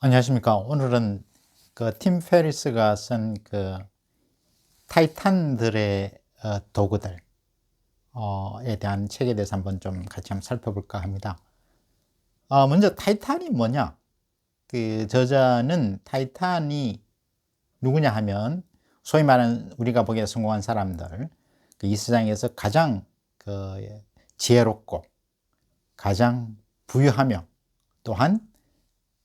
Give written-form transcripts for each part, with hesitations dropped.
안녕하십니까. 오늘은 그 팀 페리스가 쓴 그 타이탄들의 도구들 에 대한 책에 대해서 같이 한번 살펴볼까 합니다. 먼저 타이탄이 뭐냐? 그 저자는 타이탄이 누구냐 하면 소위 말하는 우리가 보기에 성공한 사람들, 이 세상에서 가장 지혜롭고 가장 부유하며 또한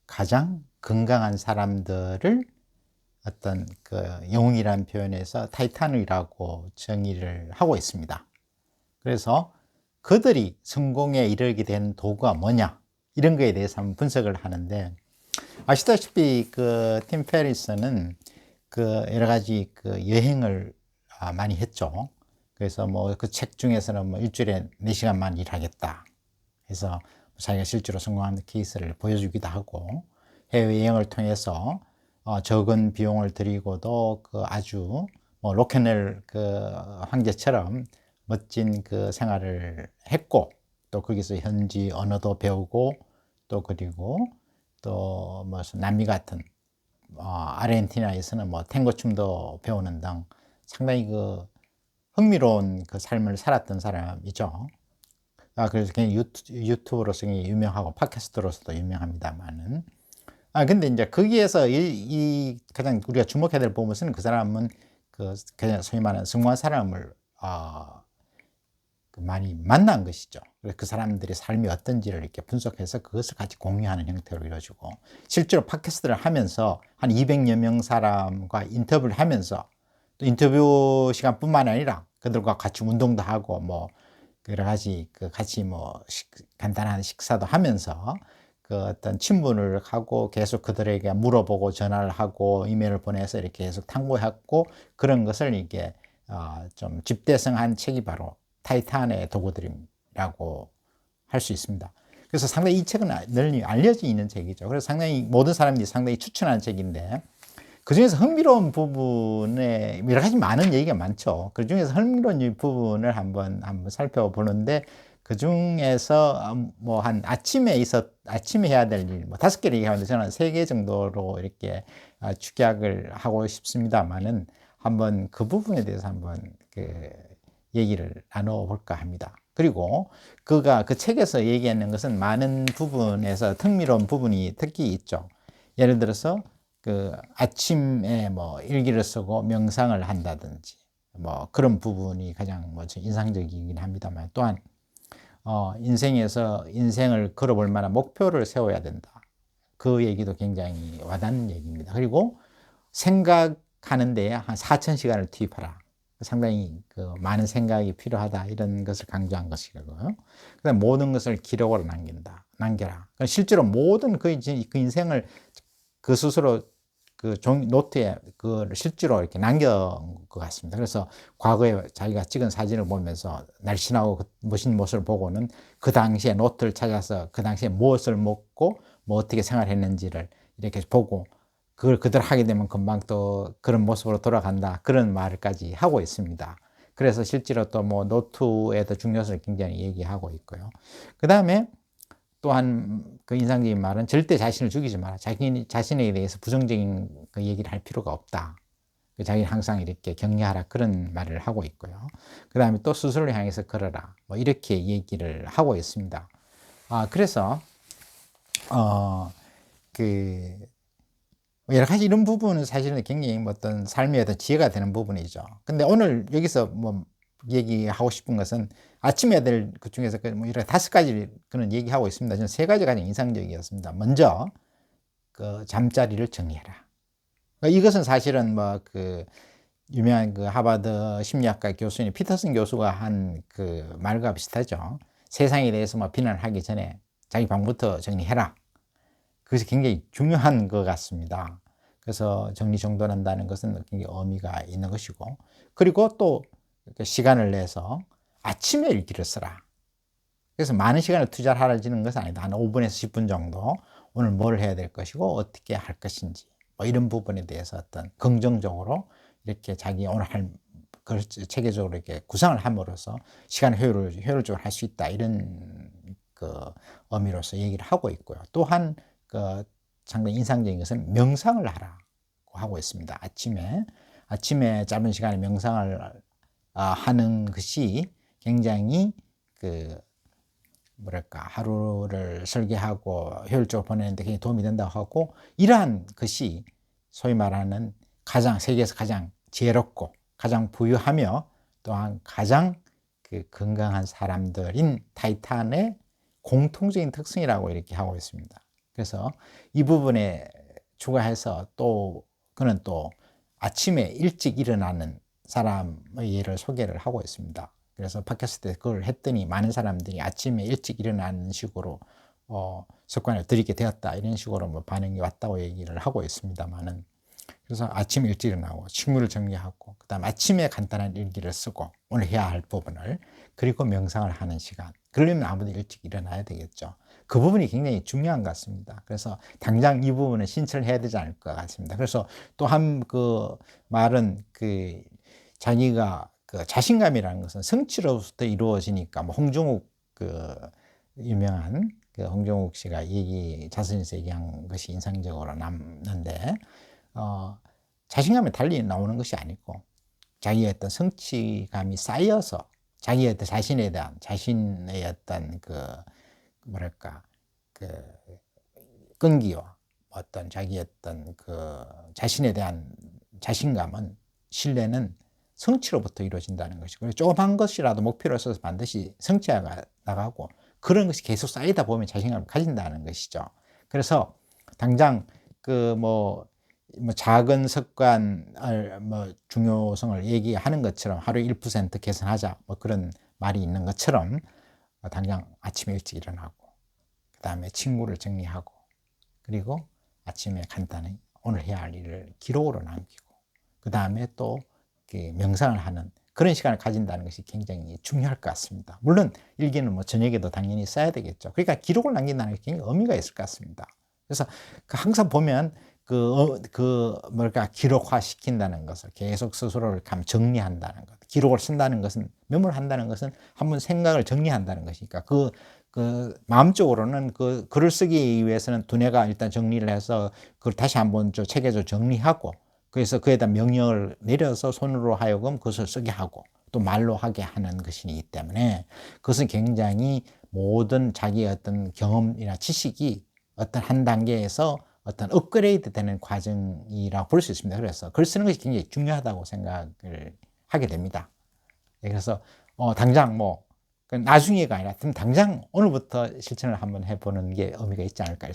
가장 건강한 사람들을 어떤 영웅이라는 표현에서 타이탄이라고 정의를 하고 있습니다. 그래서 그들이 성공에 이르게 된 도구가 뭐냐, 이런 거에 대해서 한번 분석을 하는데, 아시다시피 팀 페리스는 여러 가지 여행을 많이 했죠. 그래서 뭐 그 책 중에서는 뭐 일주일에 4시간만 일하겠다 해서 자기가 실제로 성공한 케이스를 보여주기도 하고, 해외여행을 통해서 적은 비용을 들이고도 아주 뭐 로켓넬 황제처럼 멋진 생활을 했고, 또 거기서 현지 언어도 배우고, 또 그리고 또 무슨 남미 같은 아르헨티나에서는 뭐 탱고 춤도 배우는 등 상당히 흥미로운 삶을 살았던 사람이죠. 그래서 그냥 유튜브로서 유명하고 팟캐스트로서도 유명합니다만은, 근데 이제 거기에서 가장 우리가 주목해야 될 부분은 그 사람은 그냥 소위 말하는 성공한 사람을 많이 만난 것이죠. 그래서 그 사람들의 삶이 어떤지를 이렇게 분석해서 그것을 같이 공유하는 형태로 이루어지고, 실제로 팟캐스트를 하면서 한 200여 명 사람과 인터뷰를 하면서, 또 인터뷰 시간뿐만 아니라 그들과 같이 운동도 하고 뭐 여러 가지 같이 뭐 간단한 식사도 하면서 어떤 친분을 하고 계속 그들에게 물어보고 전화를 하고 이메일을 보내서 이렇게 계속 탐구했고, 그런 것을 이게 좀 집대성한 책이 바로 타이탄의 도구들이라고 할 수 있습니다. 그래서 상당히 이 책은 널리 알려져 있는 책이죠. 그래서 상당히 모든 사람들이 상당히 추천하는 책인데, 그 중에서 흥미로운 부분에 여러 가지 많은 얘기가 많죠. 그 중에서 흥미로운 부분을 한번 살펴보는데, 그 중에서 뭐 아침에 해야 될 일, 뭐 5개를 얘기하는데 저는 3개 정도로 이렇게 축약을 하고 싶습니다만은, 한번 그 부분에 대해서 한번 얘기를 나눠볼까 합니다. 그리고 그 책에서 얘기하는 것은 많은 부분에서 흥미로운 부분이 특히 있죠. 예를 들어서 아침에 뭐 일기를 쓰고 명상을 한다든지 뭐 그런 부분이 가장 인상적이긴 합니다만, 또한 인생을 걸어볼 만한 목표를 세워야 된다. 그 얘기도 굉장히 와닿는 얘기입니다. 그리고 생각하는 데에 한 4,000시간을 투입하라. 상당히 많은 생각이 필요하다, 이런 것을 강조한 것이고요. 그다음 모든 것을 기록으로 남겨라. 실제로 모든 그 인생을 스스로 노트에 실제로 이렇게 남긴 것 같습니다. 그래서 과거에 자기가 찍은 사진을 보면서 날씬하고 멋진 모습을 보고는 그 당시에 노트를 찾아서 그 당시에 무엇을 먹고 뭐 어떻게 생활했는지를 이렇게 보고, 그걸 그대로 하게 되면 금방 또 그런 모습으로 돌아간다, 그런 말까지 하고 있습니다. 그래서 실제로 또 뭐 노트의 중요성을 굉장히 얘기하고 있고요. 그 다음에 또한 인상적인 말은 절대 자신을 죽이지 마라. 자신에 대해서 부정적인 얘기를 할 필요가 없다. 자기는 항상 이렇게 격려하라, 그런 말을 하고 있고요. 그 다음에 또 스스로를 향해서 걸어라, 뭐 이렇게 얘기를 하고 있습니다. 그래서 여러 가지 이런 부분은 사실은 굉장히 어떤 삶의 어떤 지혜가 되는 부분이죠. 근데 오늘 여기서 뭐 얘기하고 싶은 것은 아침에 해야 될 그 중에서 뭐 이런 5가지 그런 얘기하고 있습니다. 저는 3가지가 가장 인상적이었습니다. 먼저 잠자리를 정리해라. 이것은 사실은 뭐 유명한 하버드 심리학과 교수인 피터슨 교수가 한 말과 비슷하죠. 세상에 대해서 뭐 비난하기 전에 자기 방부터 정리해라. 그것이 굉장히 중요한 것 같습니다. 그래서 정리정돈한다는 것은 굉장히 의미가 있는 것이고, 그리고 또 시간을 내서 아침에 일기를 쓰라. 그래서 많은 시간을 투자하라는 것은 아니다. 한 5분에서 10분 정도 오늘 뭘 해야 될 것이고 어떻게 할 것인지, 뭐 이런 부분에 대해서 어떤 긍정적으로 이렇게 자기 오늘 할 그걸 체계적으로 이렇게 구상을 함으로써 시간 효율적으로 할 수 있다, 이런 의미로서 얘기를 하고 있고요. 또한 상당히 인상적인 것은 명상을 하라고 하고 있습니다. 아침에 짧은 시간에 명상을 하는 것이 굉장히 하루를 설계하고 효율적으로 보내는데 굉장히 도움이 된다고 하고, 이러한 것이 소위 말하는 세계에서 가장 지혜롭고 가장 부유하며 또한 가장 건강한 사람들인 타이탄의 공통적인 특성이라고 이렇게 하고 있습니다. 그래서 이 부분에 추가해서 그는 또 아침에 일찍 일어나는 사람의 예를 소개를 하고 있습니다. 그래서 팟캐스트에 그걸 했더니 많은 사람들이 아침에 일찍 일어나는 식으로 습관을 들이게 되었다, 이런 식으로 반응이 왔다고 얘기를 하고 있습니다만은, 그래서 아침에 일찍 일어나고 식물을 정리하고 그다음 아침에 간단한 일기를 쓰고 오늘 해야 할 부분을, 그리고 명상을 하는 시간, 그러려면 아무래도 일찍 일어나야 되겠죠. 그 부분이 굉장히 중요한 것 같습니다. 그래서 당장 이 부분은 신청을 해야 되지 않을 것 같습니다. 그래서 또 한 말은 자기가 자신감이라는 것은 성취로부터 이루어지니까, 홍종욱 유명한 홍종욱 씨가 자선에서 얘기한 것이 인상적으로 남는데, 자신감이 달리 나오는 것이 아니고 자기의 어떤 성취감이 쌓여서 자기의 자신에 대한 자신의 어떤 끈기와 어떤 자기의 어떤 자신에 대한 자신감은, 신뢰는 성취로부터 이루어진다는 것이고, 조그만 것이라도 목표로 써서 반드시 성취해 나가고, 그런 것이 계속 쌓이다 보면 자신감을 가진다는 것이죠. 그래서 당장 작은 습관을 중요성을 얘기하는 것처럼 하루에 1% 개선하자, 그런 말이 있는 것처럼, 당장 아침에 일찍 일어나고 그 다음에 친구를 정리하고, 그리고 아침에 간단히 오늘 해야 할 일을 기록으로 남기고, 그 다음에 또 명상을 하는 그런 시간을 가진다는 것이 굉장히 중요할 것 같습니다. 물론 일기는 저녁에도 당연히 써야 되겠죠. 그러니까 기록을 남긴다는 게 굉장히 의미가 있을 것 같습니다. 그래서 항상 보면 기록화 시킨다는 것을, 계속 스스로를 정리한다는 것, 기록을 쓴다는 것은, 메모한다는 것은 한번 생각을 정리한다는 것이니까, 마음적으로는 글을 쓰기 위해서는 두뇌가 일단 정리를 해서 그걸 다시 한번 책에서 정리하고, 그래서 그에다 명령을 내려서 손으로 하여금 그것을 쓰게 하고 또 말로 하게 하는 것이기 때문에, 그것은 굉장히 모든 자기의 어떤 경험이나 지식이 어떤 한 단계에서 어떤 업그레이드 되는 과정이라고 볼 수 있습니다. 그래서 글 쓰는 것이 굉장히 중요하다고 생각을 하게 됩니다. 그래서 당장 나중에가 아니라 당장 오늘부터 실천을 한번 해보는 게 의미가 있지 않을까